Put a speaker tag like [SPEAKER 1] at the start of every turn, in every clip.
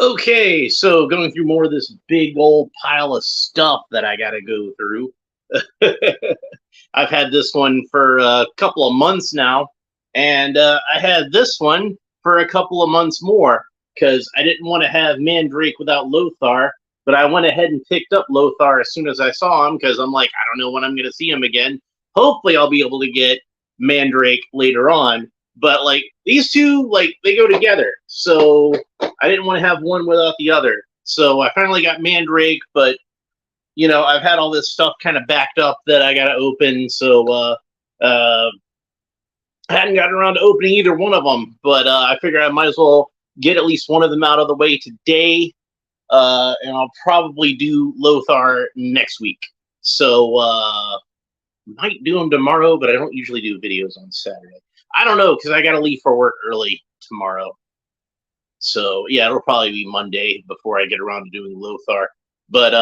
[SPEAKER 1] Okay, so going through more of this big old pile of stuff that I got to go through. I've had this one for a couple of months now, and I had this one for a couple of months more because I didn't want to have Mandrake without Lothar, but I went ahead and picked up Lothar as soon as I saw him because I'm like, I don't know when I'm going to see him again. Hopefully, I'll be able to get Mandrake later on, but like these two, like they go together, so I didn't want to have one without the other. So I finally got Mandrake, but I've had all this stuff kind of backed up that I got to open, so I hadn't gotten around to opening either one of them. But I figured I might as well get at least one of them out of the way today, and I'll probably do Lothar next week. So might do them tomorrow, but I don't usually do videos on Saturday. I don't know because I got to leave for work early tomorrow. So yeah, it'll probably be Monday before I get around to doing Lothar. But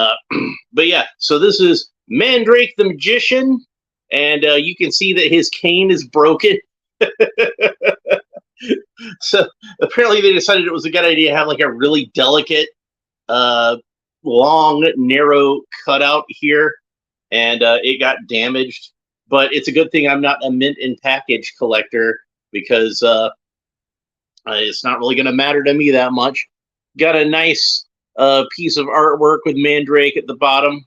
[SPEAKER 1] but yeah, so this is Mandrake the Magician, and you can see that his cane is broken. So apparently they decided it was a good idea to have like a really delicate, long, narrow cutout here, and it got damaged. But it's a good thing I'm not a mint in package collector because it's not really going to matter to me that much. Got a nice piece of artwork with Mandrake at the bottom.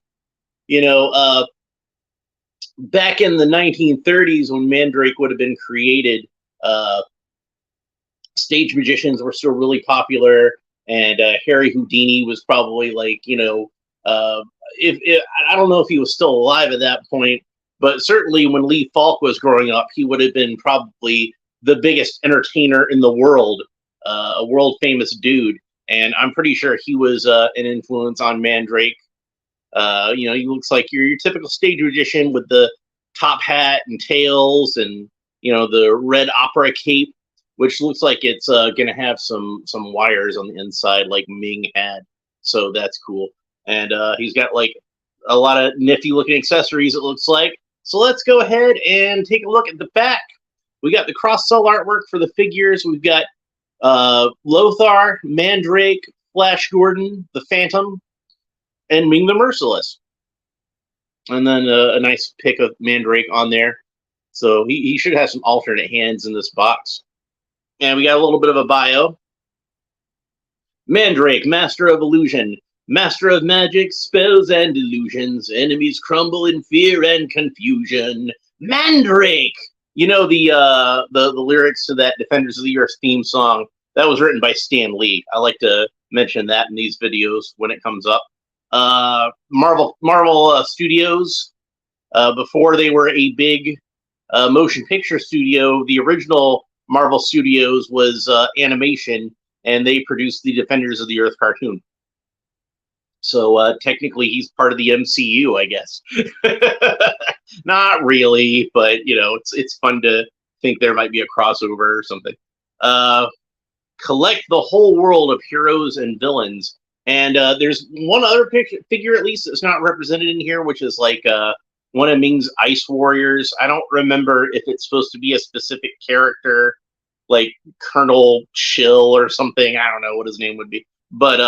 [SPEAKER 1] Back in the 1930s when Mandrake would have been created, stage magicians were still really popular, and Harry Houdini was probably like, if I don't know if he was still alive at that point, but certainly when Lee Falk was growing up, he would have been probably the biggest entertainer in the world, a world famous dude. And I'm pretty sure he was an influence on Mandrake. He looks like your typical stage magician with the top hat and tails, and the red opera cape, which looks like it's going to have some wires on the inside, like Ming had. So that's cool. And he's got like a lot of nifty looking accessories, it looks like. So let's go ahead and take a look at the back. We got the cross-sell artwork for the figures. We've got Lothar, Mandrake, Flash Gordon, the Phantom, and Ming the Merciless. And then a nice pic of Mandrake on there. So he should have some alternate hands in this box. And we got a little bit of a bio. Mandrake, master of illusion, master of magic, spells, and illusions. Enemies crumble in fear and confusion. Mandrake! The lyrics to that Defenders of the Earth theme song, that was written by Stan Lee. I like to mention that in these videos when it comes up. Marvel Studios, before they were a big motion picture studio, the original Marvel Studios was animation, and they produced the Defenders of the Earth cartoon. So technically he's part of the MCU, I guess. Not really, but it's fun to think there might be a crossover or something. Collect the whole world of heroes and villains. And there's one other figure, at least, that's not represented in here, which is like one of Ming's Ice Warriors. I don't remember if it's supposed to be a specific character, like Colonel Chill or something. I don't know what his name would be. But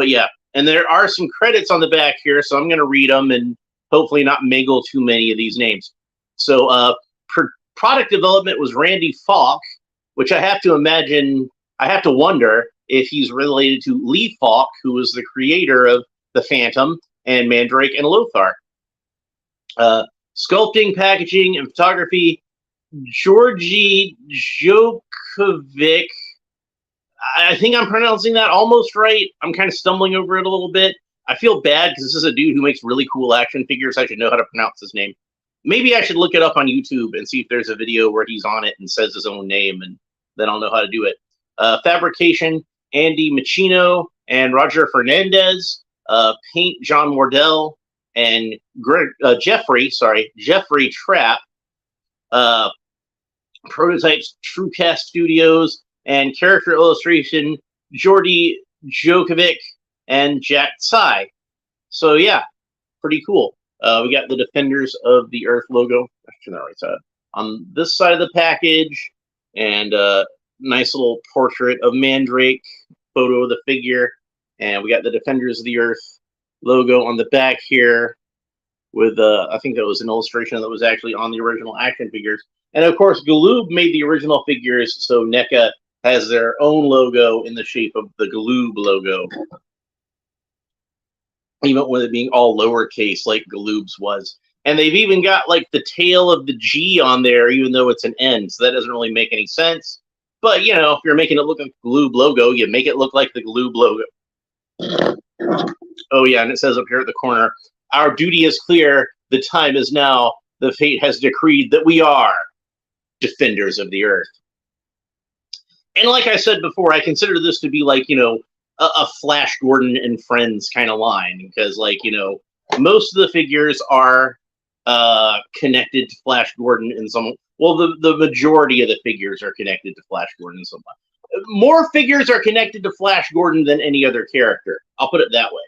[SPEAKER 1] yeah. And there are some credits on the back here, so I'm going to read them and hopefully not mingle too many of these names. So product development was Randy Falk, which I have to wonder if he's related to Lee Falk, who was the creator of the Phantom and Mandrake and Lothar. Sculpting, packaging, and photography, Georgi Jokovic. I think I'm pronouncing that almost right. I'm kind of stumbling over it a little bit. I feel bad because this is a dude who makes really cool action figures. I should know how to pronounce his name. Maybe I should look it up on YouTube and see if there's a video where he's on it and says his own name, and then I'll know how to do it. Fabrication, Andy Machino and Roger Fernandez. Paint, John Wardell and Jeffrey Trapp. Prototypes, TrueCast Studios, and character illustration, Jordy Djokovic and Jack Tsai. So yeah, pretty cool. We got the Defenders of the Earth logo, actually on the right side, on this side of the package, and nice little portrait of Mandrake photo of the figure, and we got the Defenders of the Earth logo on the back here with, I think that was an illustration that was actually on the original action figures. And of course, Galoob made the original figures, so NECA has their own logo in the shape of the Galoob logo, even with it being all lowercase like Galoob's was. And they've even got like the tail of the G on there, even though it's an N, so that doesn't really make any sense. But, you know, if you're making it look like the Galoob logo, you make it look like the Galoob logo. Oh, yeah, and it says up here at the corner, our duty is clear, the time is now, the fate has decreed that we are Defenders of the Earth. And like I said before, I consider this to be like, you know, a Flash Gordon and Friends kind of line, because, like, you know, most of the figures are connected to Flash Gordon in some, well, the majority of the figures are connected to Flash Gordon in some way. More figures are connected to Flash Gordon than any other character. I'll put it that way.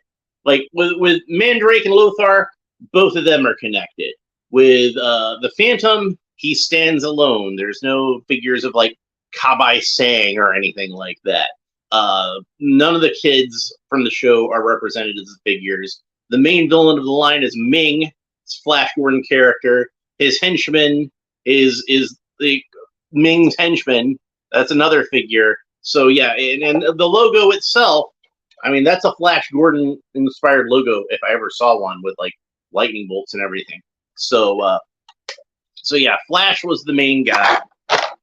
[SPEAKER 1] Like with Mandrake and Lothar, both of them are connected. With the Phantom, he stands alone. There's no figures of like Kabai Sang or anything like that. None of the kids from the show are represented as figures. The main villain of the line is Ming, it's Flash Gordon character. His henchman is the Ming's henchman. That's another figure. So yeah, and the logo itself, I mean, that's a Flash Gordon inspired logo if I ever saw one, with like lightning bolts and everything. So so yeah, Flash was the main guy.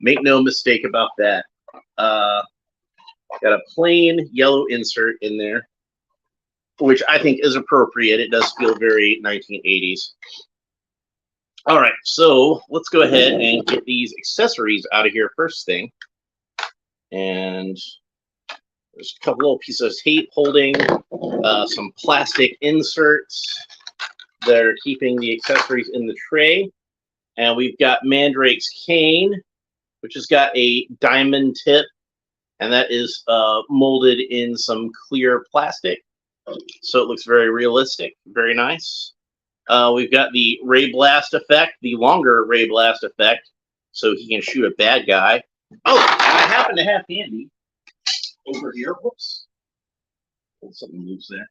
[SPEAKER 1] Make no mistake about that. Got a plain yellow insert in there, which I think is appropriate. It does feel very 1980s. All right, so let's go ahead and get these accessories out of here first thing. And there's a couple little pieces of tape holding some plastic inserts that are keeping the accessories in the tray. And we've got Mandrake's cane, which has got a diamond tip, and that is molded in some clear plastic. So it looks very realistic, very nice. We've got the Ray Blast effect, the longer Ray Blast effect, so he can shoot a bad guy. Oh, and I happen to have handy over here. Whoops. Something moves there.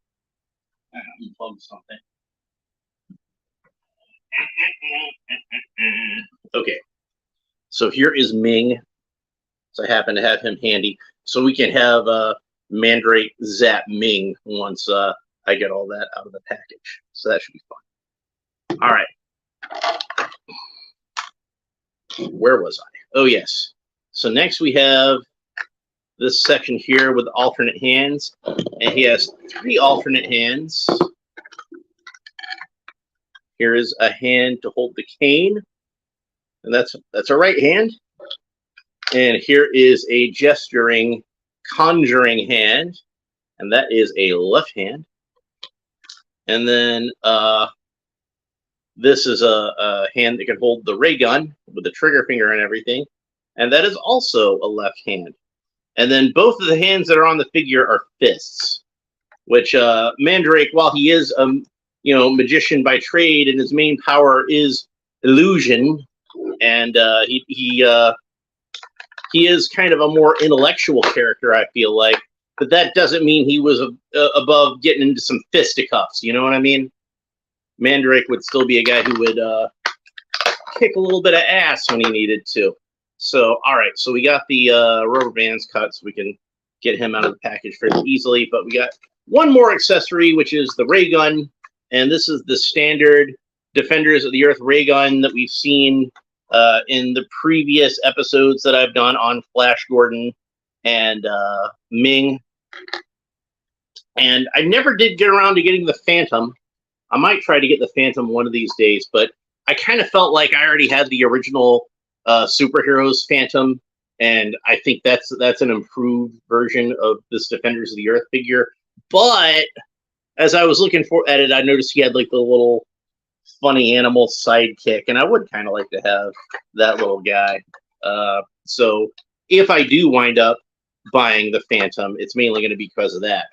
[SPEAKER 1] I unplugged something. Okay. So here is Ming. So I happen to have him handy. So we can have Mandrake zap Ming once I get all that out of the package. So that should be fun. All right. Where was I? Oh, yes. So next we have this section here with alternate hands. And he has 3 alternate hands. Here is a hand to hold the cane. And that's a right hand. And here is a gesturing, conjuring hand. And that is a left hand. And then this is a hand that can hold the ray gun with the trigger finger and everything. And that is also a left hand. And then both of the hands that are on the figure are fists, which Mandrake, while he is a magician by trade and his main power is illusion, and he is kind of a more intellectual character, I feel like. But that doesn't mean he was above getting into some fisticuffs. You know what I mean? Mandrake would still be a guy who would kick a little bit of ass when he needed to. So, all right. So we got the rubber bands cut so we can get him out of the package fairly easily. But we got one more accessory, which is the ray gun. And this is the standard Defenders of the Earth ray gun that we've seen in the previous episodes that I've done on Flash Gordon and Ming. And I never did get around to getting the Phantom. I might try to get the Phantom one of these days, but I kind of felt like I already had the original Superheroes Phantom, and I think that's an improved version of this Defenders of the Earth figure. But as I was looking at it, I noticed he had like the little funny animal sidekick, and I would kind of like to have that little guy. So if I do wind up buying the Phantom, it's mainly going to be because of that.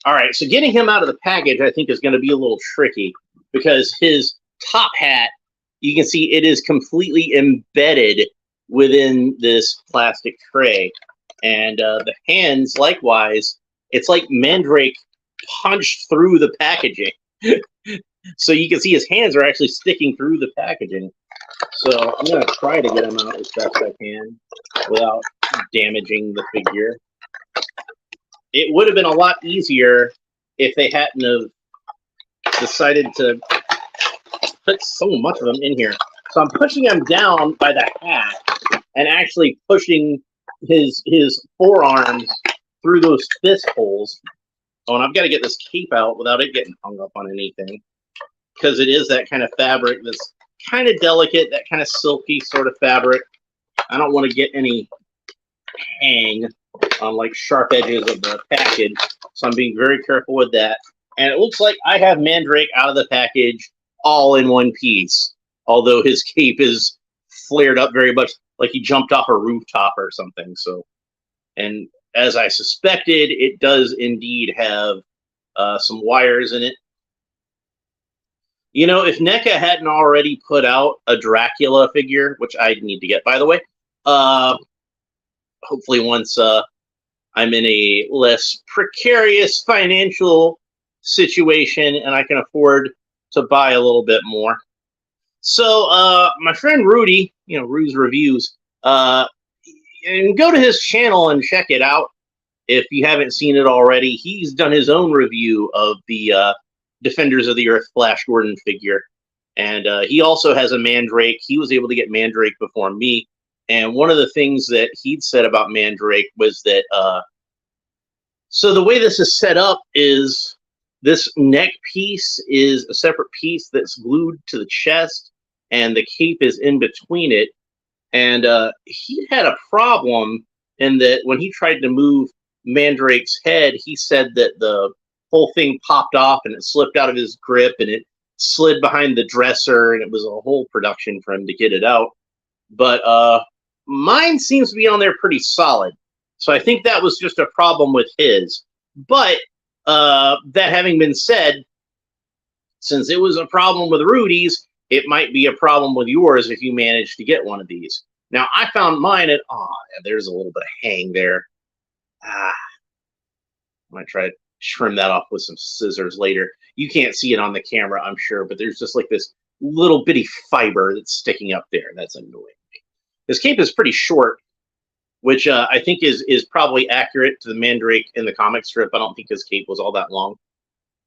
[SPEAKER 1] All right, so getting him out of the package, I think, is going to be a little tricky because his top hat, you can see it is completely embedded within this plastic tray. And the hands, likewise, it's like Mandrake punched through the packaging. So you can see his hands are actually sticking through the packaging. So I'm going to try to get him out as best I can without damaging the figure. It would have been a lot easier if they hadn't have decided to put so much of them in here. So I'm pushing him down by the hat and actually pushing his forearms through those fist holes. Oh, and I've got to get this cape out without it getting hung up on anything, because it is that kind of fabric that's kind of delicate, that kind of silky sort of fabric. I don't want to get any hang on like sharp edges of the package, so I'm being very careful with that. And it looks like I have Mandrake out of the package all in one piece, although his cape is flared up very much like he jumped off a rooftop or something. So, and as I suspected, it does indeed have some wires in it. You know, if NECA hadn't already put out a Dracula figure, which I need to get, by the way, hopefully once I'm in a less precarious financial situation and I can afford to buy a little bit more. So my friend Rudy, you know, Rue's Reviews, and go to his channel and check it out if you haven't seen it already. He's done his own review of the Defenders of the Earth Flash Gordon figure, and he also has a Mandrake. He was able to get Mandrake before me, and one of the things that he'd said about Mandrake was that so the way this is set up is this neck piece is a separate piece that's glued to the chest, and the cape is in between it. And he had a problem in that when he tried to move Mandrake's head, he said that the whole thing popped off and it slipped out of his grip and it slid behind the dresser, and it was a whole production for him to get it out. But mine seems to be on there pretty solid. So I think that was just a problem with his. But that having been said, since it was a problem with Rudy's, it might be a problem with yours if you manage to get one of these. Now, I found mine at, there's a little bit of hang there. I might try to trim that off with some scissors later. You can't see it on the camera, I'm sure, but there's just like this little bitty fiber that's sticking up there. That's annoying me. This cape is pretty short, which I think is probably accurate to the Mandrake in the comic strip. I don't think his cape was all that long,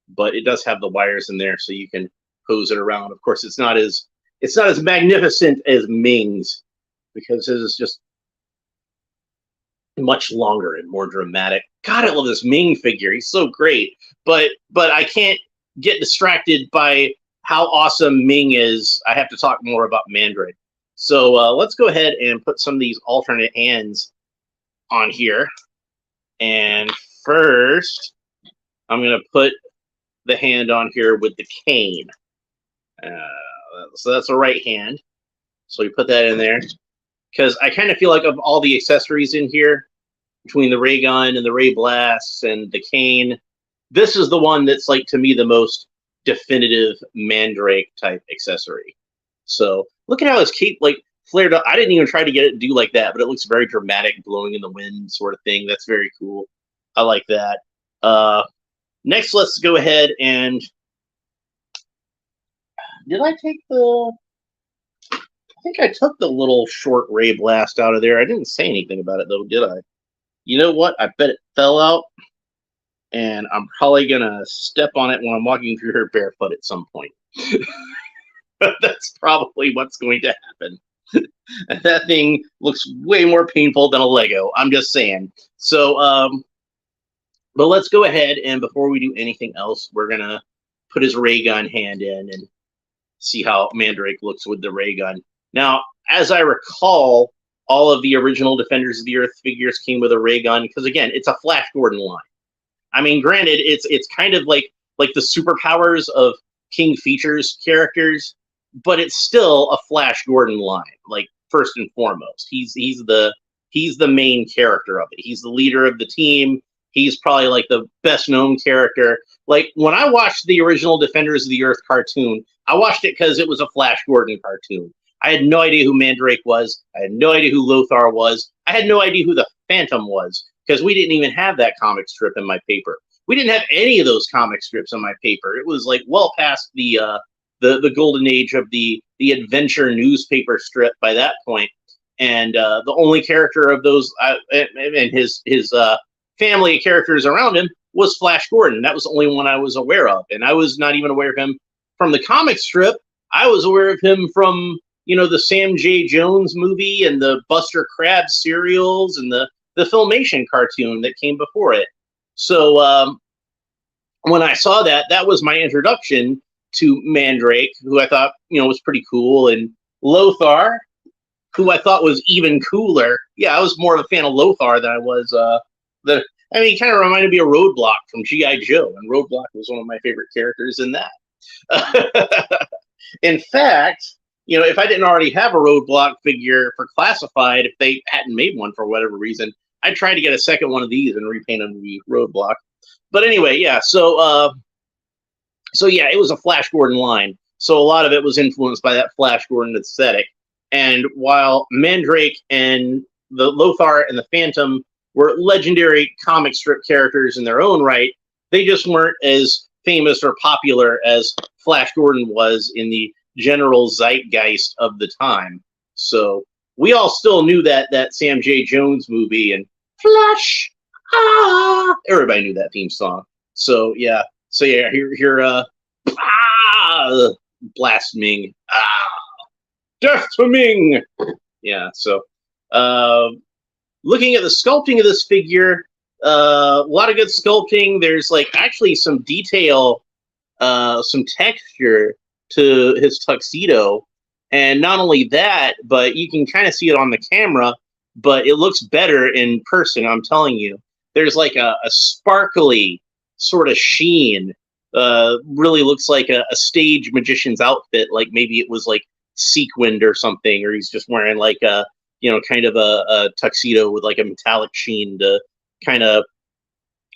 [SPEAKER 1] but it does have the wires in there, so you can pose it around. Of course, it's not as magnificent as Ming's, because his is just much longer and more dramatic. God, I love this Ming figure. He's so great, but I can't get distracted by how awesome Ming is. I have to talk more about Mandrake. So let's go ahead and put some of these alternate hands on here. And first, I'm going to put the hand on here with the cane. So that's a right hand. So we put that in there, because I kind of feel like of all the accessories in here, between the ray gun and the ray blasts and the cane, this is the one that's, like, to me, the most definitive Mandrake type accessory. So look at how his cape, like, flared up. I didn't even try to get it to do like that, but it looks very dramatic, blowing in the wind sort of thing. That's very cool. I like that. Next, let's go ahead and, did I take the, I think I took the little short ray blast out of there. I didn't say anything about it though, did I? You know what? I bet it fell out, and I'm probably gonna step on it when I'm walking through here barefoot at some point. That's probably what's going to happen. That thing looks way more painful than a Lego. I'm just saying. So, but let's go ahead, and before we do anything else, we're gonna put his ray gun hand in and see how Mandrake looks with the ray gun. Now, as I recall, all of the original Defenders of the Earth figures came with a ray gun, because again, it's a Flash Gordon line. I mean, granted, it's kind of like the superpowers of King Features characters, but it's still a Flash Gordon line. Like, first and foremost, he's the main character of it. He's the leader of the team. He's probably like the best known character. Like, when I watched the original Defenders of the Earth cartoon, I watched it because it was a Flash Gordon cartoon. I had no idea who Mandrake was. I had no idea who Lothar was. I had no idea who the Phantom was because we didn't even have that comic strip in my paper. We didn't have any of those comic strips in my paper. It was like well past the golden age of the adventure newspaper strip by that point. And the only character of those and his family of characters around him was Flash Gordon. That was the only one I was aware of, and I was not even aware of him from the comic strip. I was aware of him from the Sam J. Jones movie and the Buster Crabs serials and the Filmation cartoon that came before it. So when I saw that, that was my introduction to Mandrake, who I thought was pretty cool, and Lothar, who I thought was even cooler. Yeah, I was more of a fan of Lothar than I was he kind of reminded me of Roadblock from G.I. Joe, and Roadblock was one of my favorite characters in that. In fact, if I didn't already have a Roadblock figure for Classified, if they hadn't made one for whatever reason, I'd try to get a second one of these and repaint them to be Roadblock. But anyway, yeah, so yeah, it was a Flash Gordon line. So a lot of it was influenced by that Flash Gordon aesthetic. And while Mandrake and the Lothar and the Phantom were legendary comic strip characters in their own right, they just weren't as famous or popular as Flash Gordon was in the general zeitgeist of the time. So we all still knew that Sam J. Jones movie and Flash, everybody knew that theme song. So yeah, here, blaspheming, death to Ming. Yeah, so looking at the sculpting of this figure, a lot of good sculpting. There's like actually some detail, some texture to his tuxedo. And not only that, but you can kind of see it on the camera, but it looks better in person, I'm telling you. There's like a sparkly sort of sheen. Really looks like a stage magician's outfit, like maybe it was like sequined or something, or he's just wearing like a kind of a tuxedo with like a metallic sheen to kind of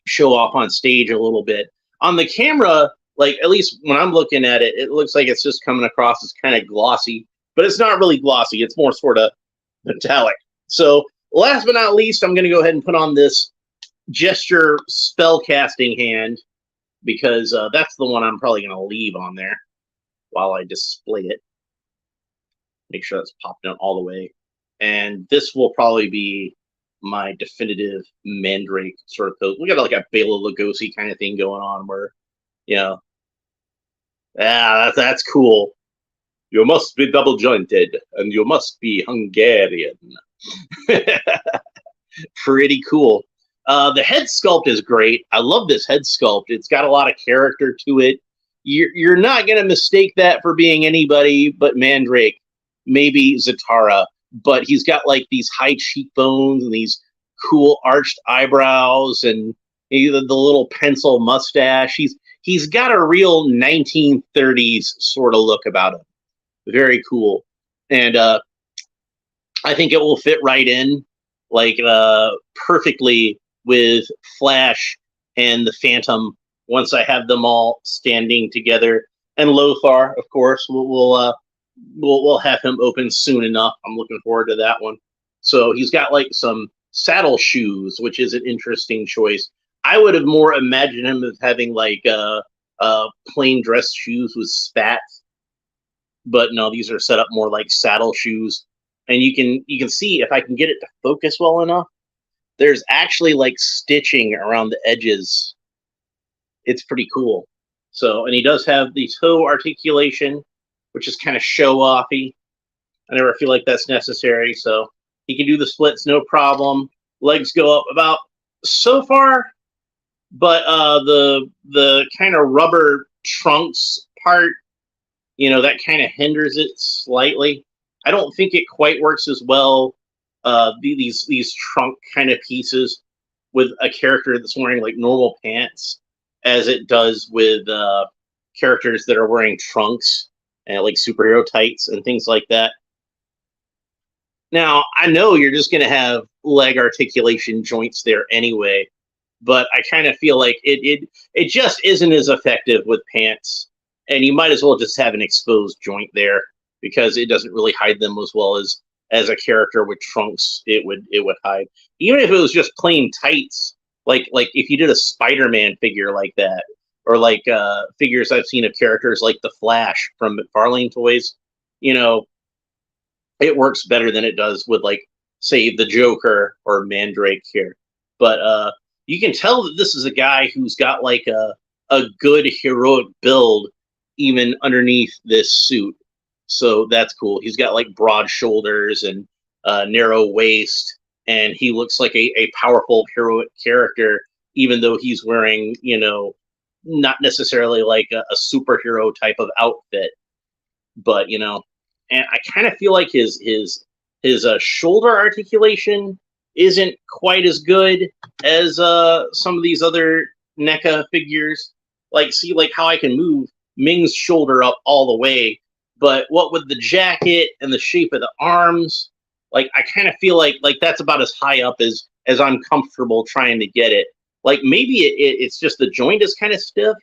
[SPEAKER 1] show off on stage a little bit. On the camera, like at least when I'm looking at it, it looks like it's just coming across as kind of glossy, but it's not really glossy. It's more sort of metallic. So last but not least, I'm going to go ahead and put on this gesture spell casting hand, because that's the one I'm probably going to leave on there while I display it. Make sure that's popped down all the way. And this will probably be my definitive Mandrake sort of pose. We got like a Bela Lugosi kind of thing going on where, that's cool. You must be double jointed and you must be Hungarian. Pretty cool. The head sculpt is great. I love this head sculpt. It's got a lot of character to it. You're not going to mistake that for being anybody but Mandrake, maybe Zatara, but he's got like these high cheekbones and these cool arched eyebrows and the little pencil mustache. He's got a real 1930s sort of look about him. Very cool. And I think it will fit right in like perfectly with Flash and the Phantom once I have them all standing together. And Lothar, of course, we'll have him open soon enough. I'm looking forward to that one. So he's got like some saddle shoes, which is an interesting choice. I would have more imagined him as having like plain dress shoes with spats, but no, these are set up more like saddle shoes. And you can see, if I can get it to focus well enough, there's actually like stitching around the edges. It's pretty cool. So, and he does have the toe articulation, which is kind of show-offy. I never feel like that's necessary. So he can do the splits, no problem. Legs go up about so far, but the kind of rubber trunks part, that kind of hinders it slightly. I don't think it quite works as well, these trunk kind of pieces with a character that's wearing like normal pants as it does with characters that are wearing trunks and like superhero tights and things like that. Now, I know you're just going to have leg articulation joints there anyway, but I kind of feel like it just isn't as effective with pants, and you might as well just have an exposed joint there. because it doesn't really hide them as well as a character with trunks it would hide. Even if it was just plain tights, like if you did a Spider-Man figure like that, or like figures I've seen of characters like the Flash from McFarlane Toys, you know, it works better than it does with, like, say, the Joker or Mandrake here. But you can tell that this is a guy who's got like a good heroic build even underneath this suit. So that's cool. He's got like broad shoulders and narrow waist, and he looks like a powerful heroic character, even though he's wearing, not necessarily like a superhero type of outfit. But and I kind of feel like his shoulder articulation isn't quite as good as some of these other NECA figures. Like, see, like how I can move Ming's shoulder up all the way, but what with the jacket and the shape of the arms, like I kind of feel like that's about as high up as I'm comfortable trying to get it. Like maybe it's just the joint is kind of stiff,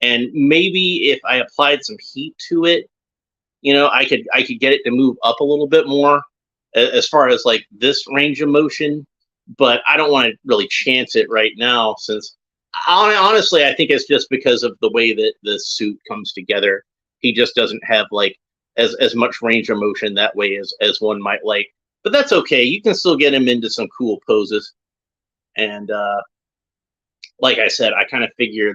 [SPEAKER 1] and maybe if I applied some heat to it, I could get it to move up a little bit more as far as like this range of motion. But I don't want to really chance it right now, since honestly I think it's just because of the way that the suit comes together. He just doesn't have like as much range of motion that way as one might like. But that's okay. You can still get him into some cool poses. And like I said, I kind of figure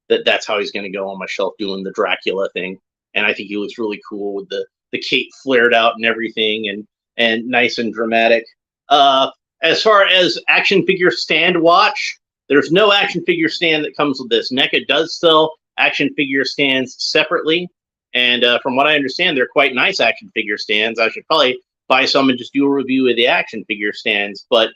[SPEAKER 1] that's how he's going to go on my shelf, doing the Dracula thing. And I think he looks really cool with the cape flared out and everything, and nice and dramatic. As far as action figure stand watch, there's no action figure stand that comes with this. NECA does sell action figure stands separately, and from what I understand, they're quite nice action figure stands. I should probably buy some and just do a review of the action figure stands. But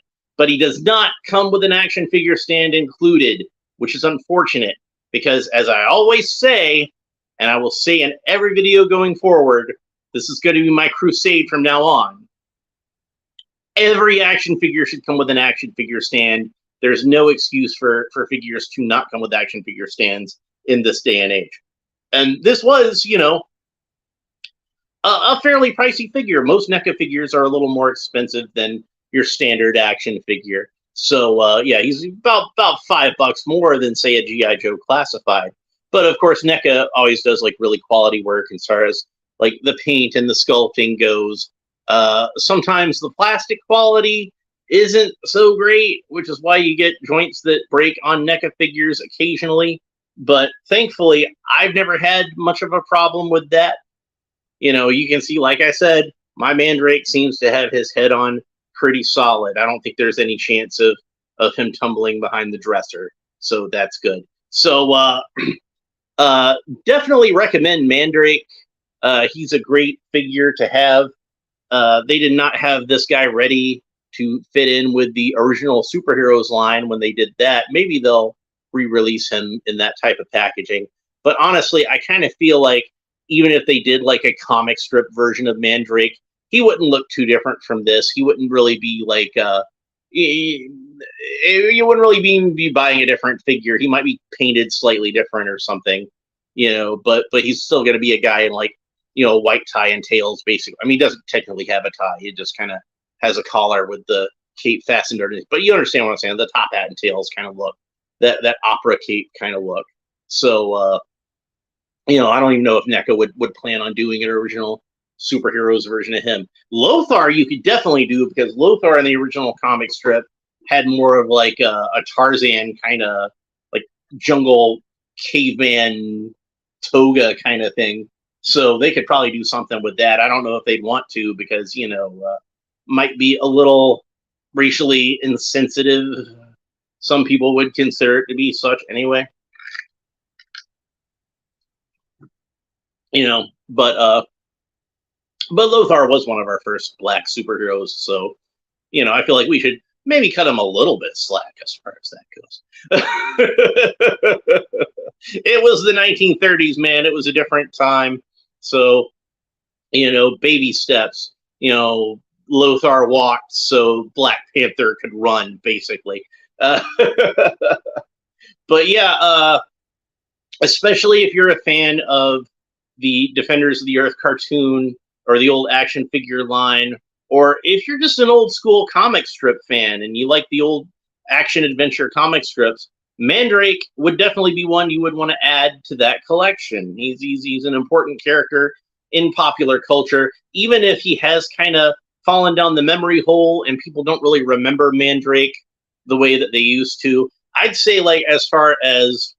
[SPEAKER 1] he does not come with an action figure stand included, which is unfortunate, because as I always say, and I will say in every video going forward, this is going to be my crusade from now on. Every action figure should come with an action figure stand. There's no excuse for figures to not come with action figure stands in this day and age. And this was, a fairly pricey figure. Most NECA figures are a little more expensive than your standard action figure. So, yeah, he's about $5 more than, say, a G.I. Joe Classified. But of course, NECA always does like really quality work as far as like the paint and the sculpting goes. Sometimes the plastic quality isn't so great, which is why you get joints that break on NECA figures occasionally. But thankfully, I've never had much of a problem with that. You can see, like I said, my Mandrake seems to have his head on pretty solid. I don't think there's any chance of him tumbling behind the dresser. So that's good. So, definitely recommend Mandrake. He's a great figure to have. They did not have this guy ready to fit in with the original superheroes line when they did that. Maybe they'll re-release him in that type of packaging. But honestly, I kind of feel like even if they did like a comic strip version of Mandrake, he wouldn't look too different from this. He wouldn't really be like you wouldn't really be buying a different figure. He might be painted slightly different or something, but he's still going to be a guy in like, white tie and tails, basically. I mean, he doesn't technically have a tie. He just kind of has a collar with the cape fastened underneath. But you understand what I'm saying? The top hat and tails kind of look, that opera cape kind of look. So, I don't even know if NECA would plan on doing an original superheroes version of him. Lothar you could definitely do, because Lothar in the original comic strip had more of like a Tarzan kind of like jungle caveman toga kind of thing. So they could probably do something with that. I don't know if they'd want to, because might be a little racially insensitive. Some people would consider it to be such anyway. But Lothar was one of our first black superheroes, so I feel like we should maybe cut him a little bit slack as far as that goes. It was the 1930s, man. It was a different time. So, baby steps. Lothar walked so Black Panther could run, basically. But yeah, especially if you're a fan of the Defenders of the Earth cartoon, or the old action figure line, or if you're just an old school comic strip fan and you like the old action adventure comic strips, Mandrake would definitely be one you would want to add to that collection. He's an important character in popular culture, even if he has kind of fallen down the memory hole and people don't really remember Mandrake the way that they used to. I'd say, like, as far as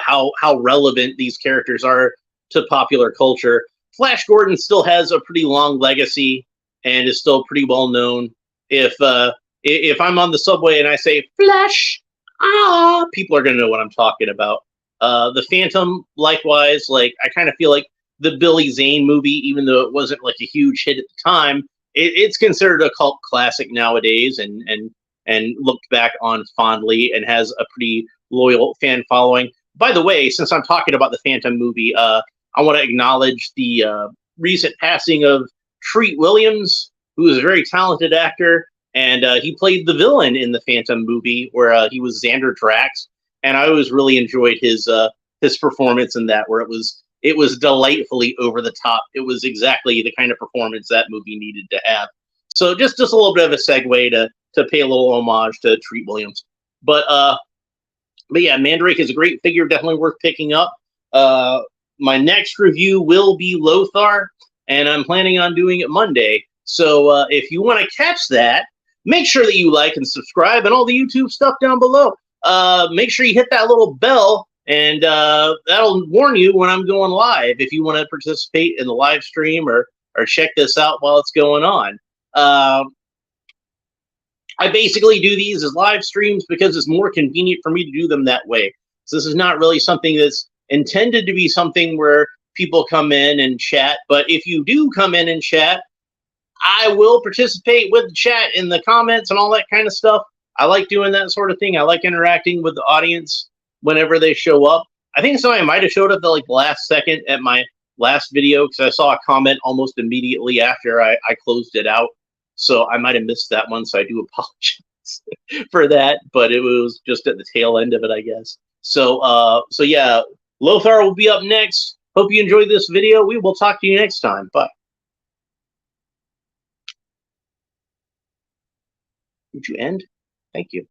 [SPEAKER 1] how relevant these characters are to popular culture, Flash Gordon still has a pretty long legacy and is still pretty well known. If I'm on the subway and I say Flash, people are gonna know what I'm talking about. The Phantom, likewise, like, I kind of feel like the Billy Zane movie, even though it wasn't like a huge hit at the time, it's considered a cult classic nowadays, and looked back on fondly, and has a pretty loyal fan following. By the way, since I'm talking about the Phantom movie, I want to acknowledge the recent passing of Treat Williams, who is a very talented actor, and he played the villain in the Phantom movie, where he was Xander Drax, and I always really enjoyed his performance in that, where it was delightfully over the top. It was exactly the kind of performance that movie needed to have. So just a little bit of a segue to pay a little homage to Treat Williams. But yeah, Mandrake is a great figure, definitely worth picking up. My next review will be Lothar, and I'm planning on doing it Monday. So if you want to catch that, make sure that you like and subscribe and all the YouTube stuff down below. Make sure you hit that little bell, and that'll warn you when I'm going live if you want to participate in the live stream or check this out while it's going on. I basically do these as live streams because it's more convenient for me to do them that way. So this is not really something that's intended to be something where people come in and chat. But if you do come in and chat, I will participate with the chat in the comments and all that kind of stuff. I like doing that sort of thing. I like interacting with the audience whenever they show up. I think somebody might have showed up at like the last second at my last video, because I saw a comment almost immediately after I closed it out. So I might have missed that one, so I do apologize for that, but it was just at the tail end of it, I guess. So yeah, Lothar will be up next. Hope you enjoyed this video. We will talk to you next time. Bye. Would you end? Thank you.